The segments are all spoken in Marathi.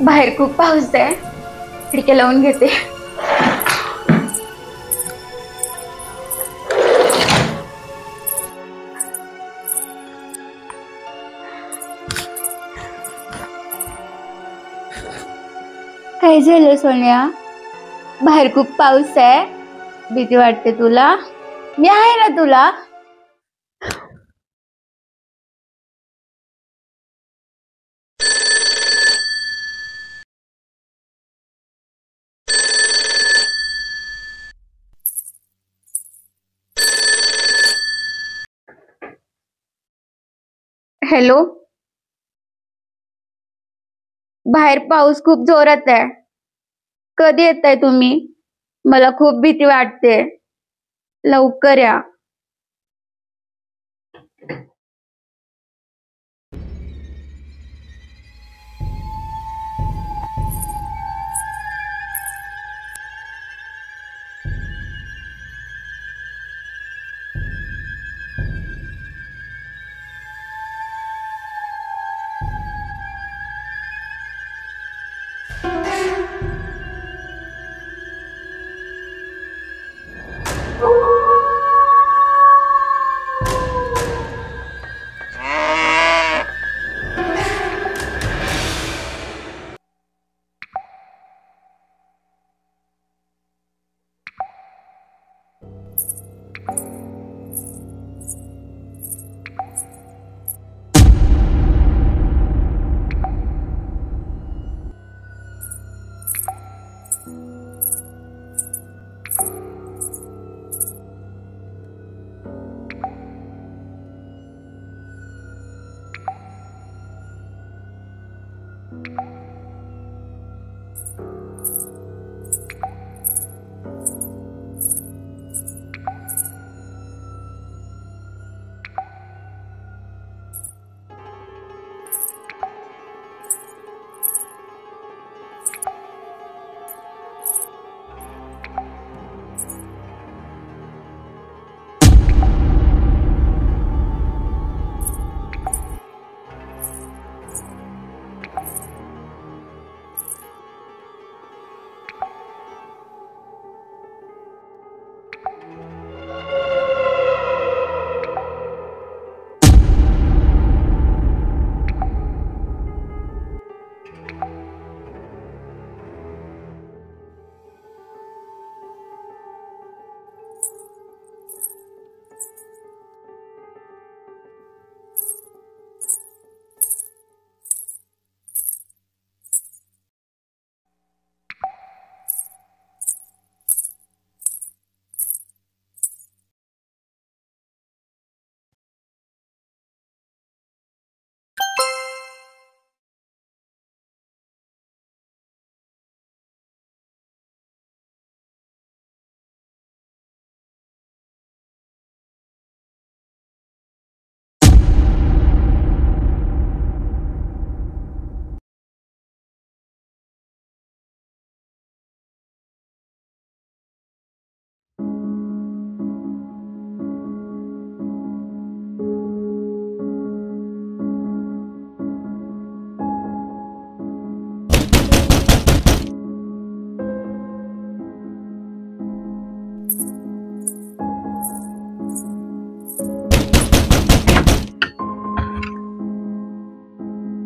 बाहेर खूप पाऊस आहे, खिडक्या लावून घेते. काय झालं सोन्या? बाहेर खूप पाऊस आहे, भीती वाटते तुला? मी आहे ना तुला. हॅलो, बाहेर पाऊस खूप जोरात आहे. कधी येताय तुम्ही? मला खूप भीती वाटते, लवकर या.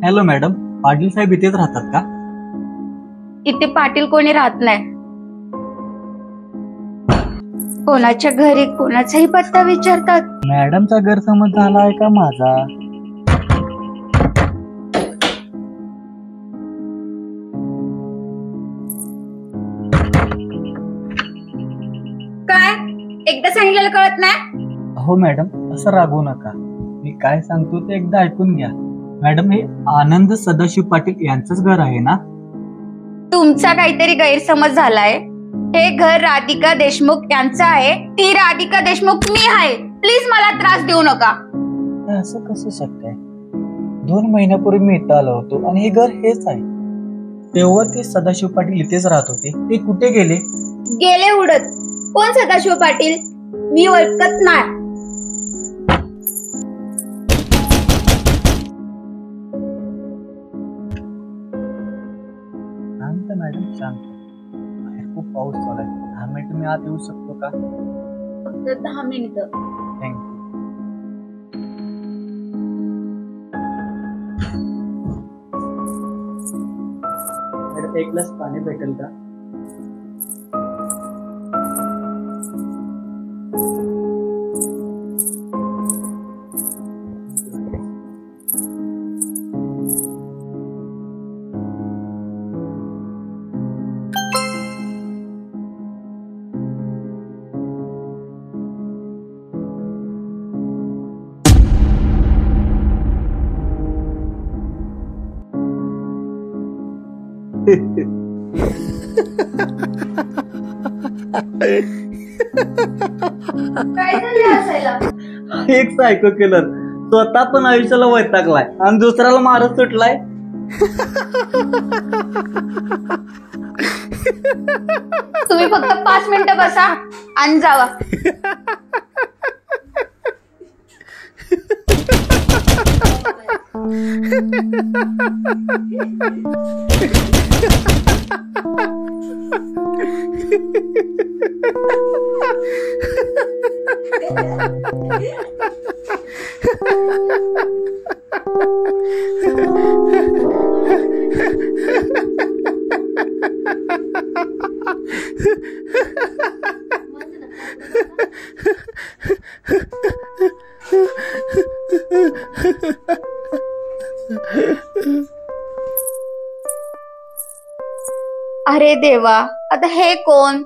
हॅलो मॅडम, पाटील साहेब इथेच राहतात का? इथे पाटील कोणी राहत नाही. कोणाच्या घरी कोणाचाही पत्ता विचारतात. मॅडमचा गैरसमज झालाय का माझा? काय एकदा सांगितलेलं कळत नाही? हो मॅडम, असं रागवू नका. मी काय सांगतो ते एकदा ऐकून घ्या. मॅडम, हे आनंद सदाशिव पाटील यांचंच घर आहे ना? तुमचा काहीतरी गैरसमज झालाय. हे घर राधिका देशमुख यांचं आहे. ती राधिका देशमुख मी आहे. प्लीज मला त्रास देऊ नका. असं कसं शक्य आहे? 2 महिन्यापूर्वी मी इथं आलो होतो आणि हे घर हेच आहे. तेव्हा ते सदाशिव पाटील इथेच राहत होते. ते कुठे गेले? गेले उडत. कोण सदाशिव पाटील? मी ओळखत नाही. पाऊस चालू आहे. 10 मिनिट मी आत येऊ शकतो का? फक्त 10 मिनिटं. थँक्यू. एक ग्लास पाणी भेटेल का? काय झालं हसायला? एक सायको किलर स्वतः पण आयुष्याला वैतागलाय आणि दुसऱ्याला मारत सुटलाय. तुम्ही फक्त 5 मिनिटं बसा आणि जावा. अरे देवा, आता हे कोण?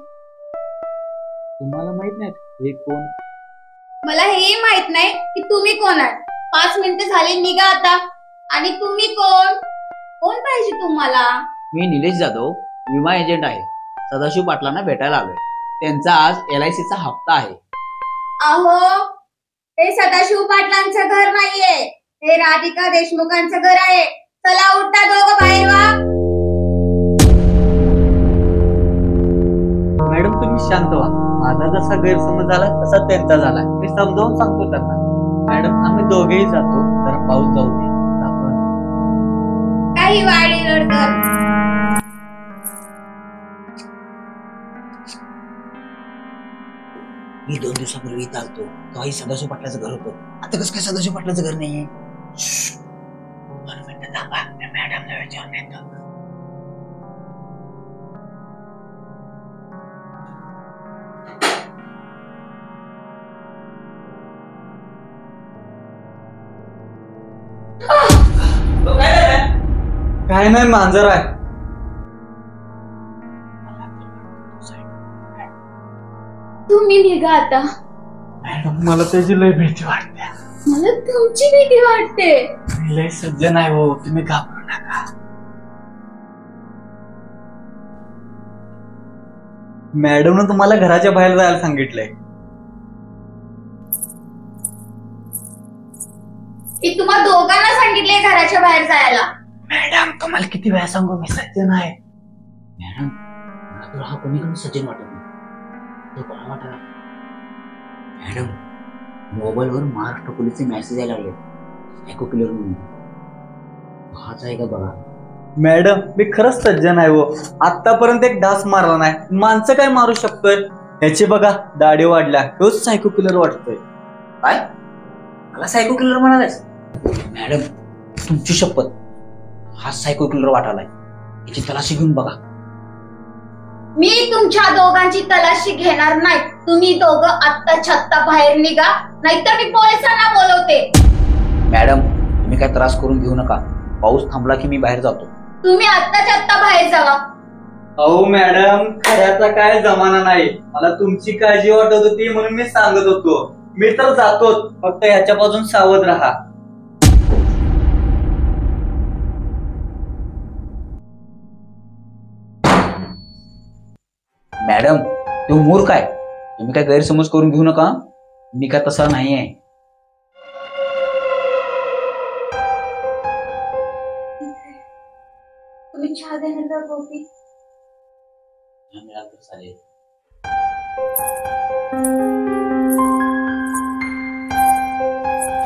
तुम्हाला माहित नाही हे कोण? मला हेही माहित नाही की तुम्ही कोण आहे. 5 मिनिटं झाली, निघा आता. आणि तुम्ही कोण? कोण पाहिजे तुम्हाला? मी निलेश जाधव, विमा एजंट आहे. सदाशिव पाटलांना भेटायला आलोय. त्यांचा आज LIC चा हप्ता आहे. अहो, हे सदाशिव पाटलांचं घर नाहीये, हे राधिका देशमुखांचं घर आहे. चला उठा, दोघं बाहेर वा. मॅडम तुम्ही शांत व्हा. माझा जसा गैरसमज झाला तसा त्यांचा झाला. मी समजावून सांगतो त्यांना. मॅडम आम्ही दोघेही जातो, तर पाऊस जाऊ दे. जातो आम्ही. काही वाडी रडकर. मी 2 दिवसापूर्वी इथं आलतो, तेव्हाही सदाशिव पाटलाचं घर होतं. आता कसं काय सदाशिव पाटलाचं घर नाहीये? 2 मिनिटं थांबा, मी मॅडमला विचारून येतो. काय नाही, मांजर आहे. तुम्ही निघा आता. मॅडम मला त्याची लय भीती वाटते. मला तुमची भीती वाटते. मी लय सज्जन आहे हो, तुम्ही घाबरू नका. मॅडमनं तुम्हाला घराच्या बाहेर जायला सांगितलंय. की तुम्हा दोघांना सांगितले घराच्या बाहेर जायला? मॅडम तुम्हाला किती वेळा सांगू, मी सज्जन आहे. मॅडम, मला तर हा कोणीकडून सज्जन वाटत नाही. तो कोणा वाटला? मॅडम, मोबाईलवर महाराष्ट्र पोलीसचे मेसेज यायला लागले. सायको किलर म्हणून. हाच आहे का बघा. मॅडम मी खरंच सज्जन आहे हो. आतापर्यंत एक डास मारला नाही. माणसं काय मारू शकतोय? ह्याची बघा दाढी वाढल्या, तोच सायको किलर वाटतोय. काय? मला सायको किलर म्हणालायस? मॅडम तुमची शपथ, हा सायको किलर वाटालाय. याची तलाशी घेऊन बघा. मी तुमच्या दोघांची तलाशी घेणार नाही. तुम्ही दोघं आत्ताच्या आत्ता बाहेर निघा, नाहीतर मी पोलिसांना बोलवते. मॅडम तुम्ही काय त्रास करून घेऊ नका. पाऊस थांबला की मी बाहेर जातो. तुम्ही आत्ताच्या आत्ता बाहेर जावा. अहो मॅडम, खऱ्याचा काय जमाना नाही. मला तुमची काळजी वाटत होती म्हणून मी सांगत होतो. मी तर जातोच, फक्त ह्याच्यापासून सावध राहा. मॅडम तो मूर्ख आहे. तुम्ही काय गैरसमज करून घेऊ नका. मी काय तसा नाही आहे. तुम्ही चहा देणार का कॉफी? चालेल.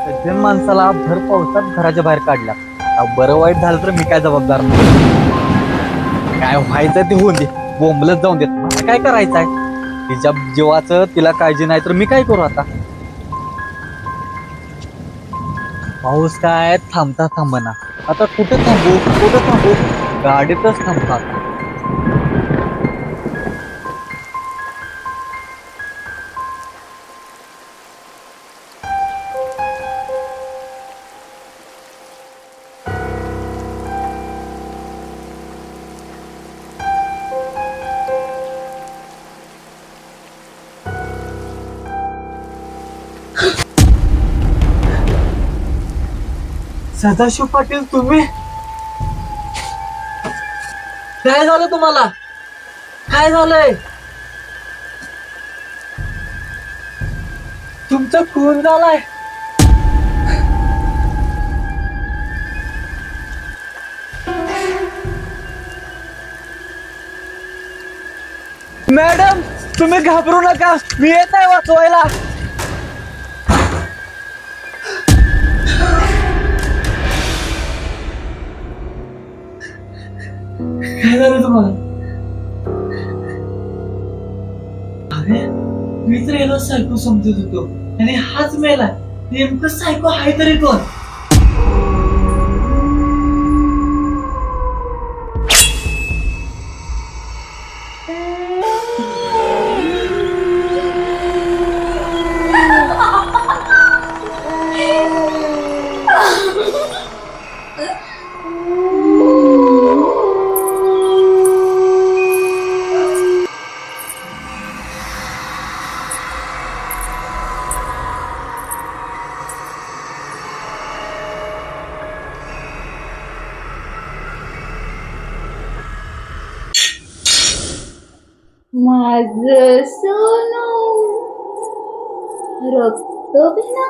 सज्जन माणसाला भर पावसात घराच्या बाहेर काढला. बरं वाईट झालं तर मी काय जबाबदार नाही. काय व्हायचं ते होऊन दे, बोंबलत जाऊन देत. काय करायचंय? तिच्या जीवाचं तिला काळजी नाही तर मी काय करू आता? पाऊस काय थांबता थांबना. आता कुठे थांबू? गाडीतच थांबतो आता. सदाशिव पाटील, तुम्ही? काय झालं तुम्हाला? काय झालंय? तुमचा खून झालाय? मॅडम, तुम्ही घाबरू नका, मी येत आहे वाचवायला. काय झालं तुम्हाला? अरे, मी तर याला सायको समजत होतो आणि हाच मेला. नेमकं सायको आहे तरी कोण? माझं सोनू रक्तबिना.